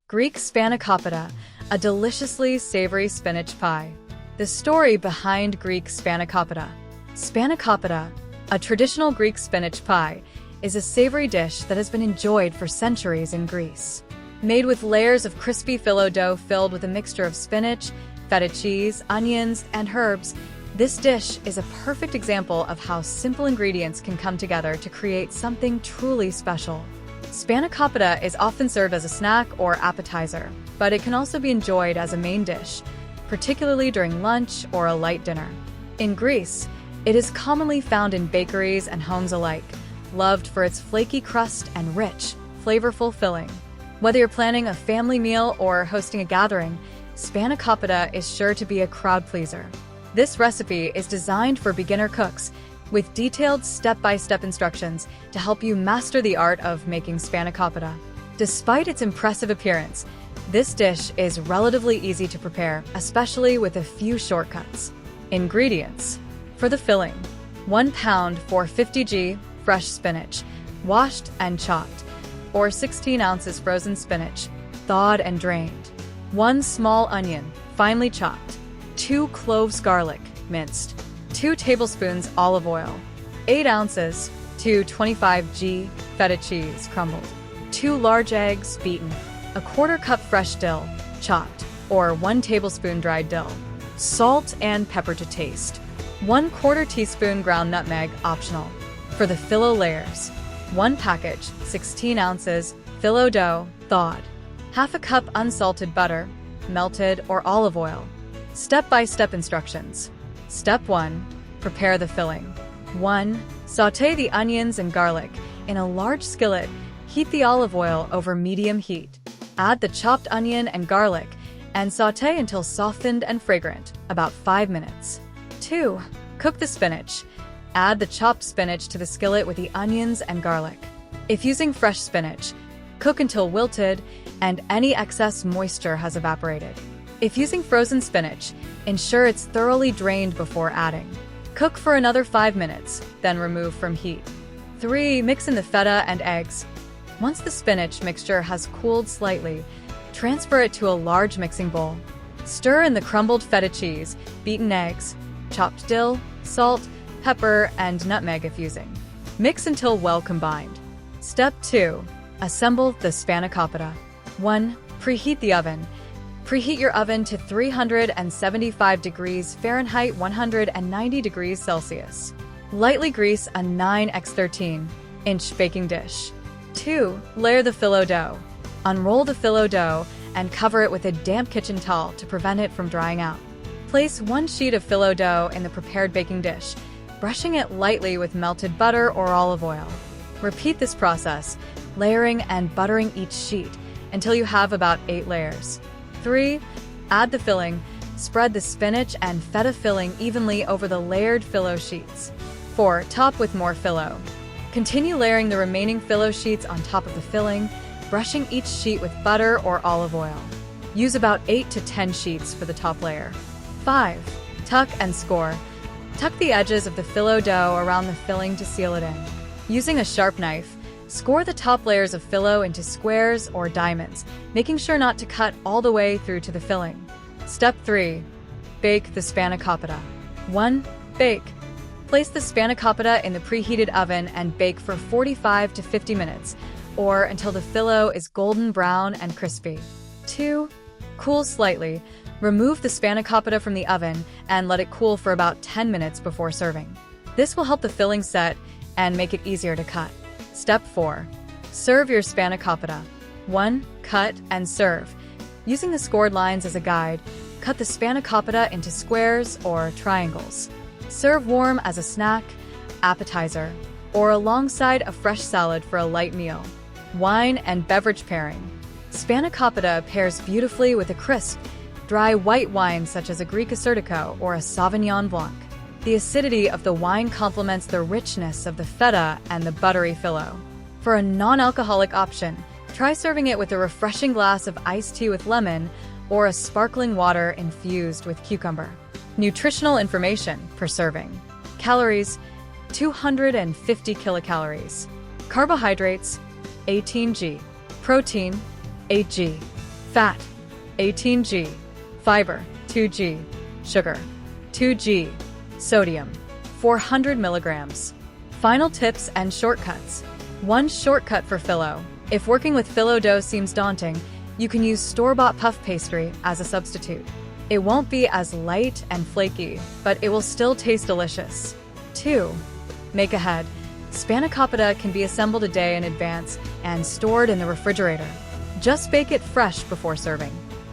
Greek Spanakopita, a deliciously savory spinach pie. The story behind Greek Spanakopita. Spanakopita, a traditional Greek spinach pie, is a savory dish that has been enjoyed for centuries in Greece. Made with layers of crispy phyllo dough filled with a mixture of spinach, feta cheese, onions, and herbs, this dish is a perfect example of how simple ingredients can come together to create something truly special. Spanakopita is often served as a snack or appetizer, but it can also be enjoyed as a main dish, particularly during lunch or a light dinner. In Greece, it is commonly found in bakeries and homes alike, loved for its flaky crust and rich, flavorful filling. Whether you're planning a family meal or hosting a gathering, Spanakopita is sure to be a crowd pleaser. This recipe is designed for beginner cooks, with detailed step-by-step instructions to help you master the art of making Spanakopita. Despite its impressive appearance, this dish is relatively easy to prepare, especially with a few shortcuts. Ingredients. For the filling: 1 pound 450 g fresh spinach, washed and chopped, or 16 ounces frozen spinach, thawed and drained. 1 small onion, finely chopped. 2 cloves garlic, minced. 2 tablespoons olive oil. 8 ounces, 225 g feta cheese, crumbled. 2 large eggs, beaten. 1/4 cup fresh dill, chopped, or 1 tablespoon dried dill. Salt and pepper to taste. 1/4 teaspoon ground nutmeg, optional. For the phyllo layers: 1 package, 16 ounces, phyllo dough, thawed. 1/2 cup unsalted butter, melted or olive oil. Step-by-step instructions. Step 1. Prepare the filling. 1. Sauté the onions and garlic. In a large skillet, heat the olive oil over medium heat. Add the chopped onion and garlic and sauté until softened and fragrant, about 5 minutes. 2. Cook the spinach. Add the chopped spinach to the skillet with the onions and garlic. If using fresh spinach, cook until wilted and any excess moisture has evaporated. If using frozen spinach, ensure it's thoroughly drained before adding. Cook for another 5 minutes, then remove from heat. 3. Mix in the feta and eggs. Once the spinach mixture has cooled slightly, transfer it to a large mixing bowl. Stir in the crumbled feta cheese, beaten eggs, chopped dill, salt, pepper, and nutmeg if using. Mix until well combined. Step 2. Assemble the Spanakopita. 1. Preheat the oven. Preheat your oven to 375 degrees Fahrenheit, 190 degrees Celsius. Lightly grease a 9x13-inch baking dish. 2. Layer the phyllo dough. Unroll the phyllo dough and cover it with a damp kitchen towel to prevent it from drying out. Place 1 sheet of phyllo dough in the prepared baking dish, brushing it lightly with melted butter or olive oil. Repeat this process, layering and buttering each sheet until you have about 8 layers. 3. Add the filling. Spread the spinach and feta filling evenly over the layered phyllo sheets. 4. Top with more phyllo. Continue layering the remaining phyllo sheets on top of the filling, brushing each sheet with butter or olive oil. Use about 8 to 10 sheets for the top layer. 5. Tuck and score. Tuck the edges of the phyllo dough around the filling to seal it in. Using a sharp knife, score the top layers of phyllo into squares or diamonds, making sure not to cut all the way through to the filling. Step 3. Bake the Spanakopita. 1. Bake. Place the Spanakopita in the preheated oven and bake for 45 to 50 minutes, or until the phyllo is golden brown and crispy. 2. Cool slightly. Remove the Spanakopita from the oven and let it cool for about 10 minutes before serving. This will help the filling set and make it easier to cut. Step 4. Serve your Spanakopita. 1. Cut and serve. Using the scored lines as a guide, cut the Spanakopita into squares or triangles. Serve warm as a snack, appetizer, or alongside a fresh salad for a light meal. Wine and beverage pairing. Spanakopita pairs beautifully with a crisp, dry white wine such as a Greek Assyrtiko or a Sauvignon Blanc. The acidity of the wine complements the richness of the feta and the buttery phyllo. For a non-alcoholic option, try serving it with a refreshing glass of iced tea with lemon or a sparkling water infused with cucumber. Nutritional information per serving. Calories: 250 kilocalories. Carbohydrates: 18 g. Protein: 8 g. Fat, 18 g. Fiber, 2 g. Sugar, 2 g. Sodium, 400 milligrams. Final tips and shortcuts. One shortcut for phyllo. If working with phyllo dough seems daunting, you can use store-bought puff pastry as a substitute. It won't be as light and flaky, but it will still taste delicious. 2. Make ahead. Spanakopita can be assembled a day in advance and stored in the refrigerator. Just bake it fresh before serving.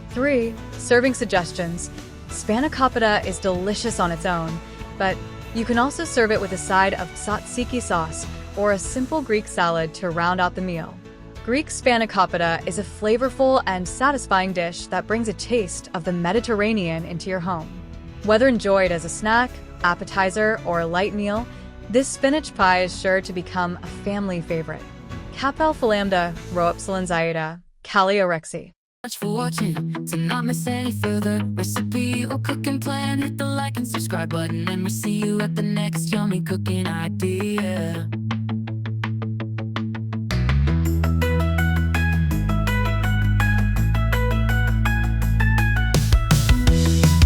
3. Serving suggestions. Spanakopita is delicious on its own, but you can also serve it with a side of tzatziki sauce or a simple Greek salad to round out the meal. Greek Spanakopita is a flavorful and satisfying dish that brings a taste of the Mediterranean into your home. Whether enjoyed as a snack, appetizer, or a light meal, this spinach pie is sure to become a family favorite. Kapel Philamda, Roapsilon Zaida, Kaliorexi. Much for watching. To not miss any further recipe or cooking plan, hit the like and subscribe button, and we'll see you at the next yummy cooking idea.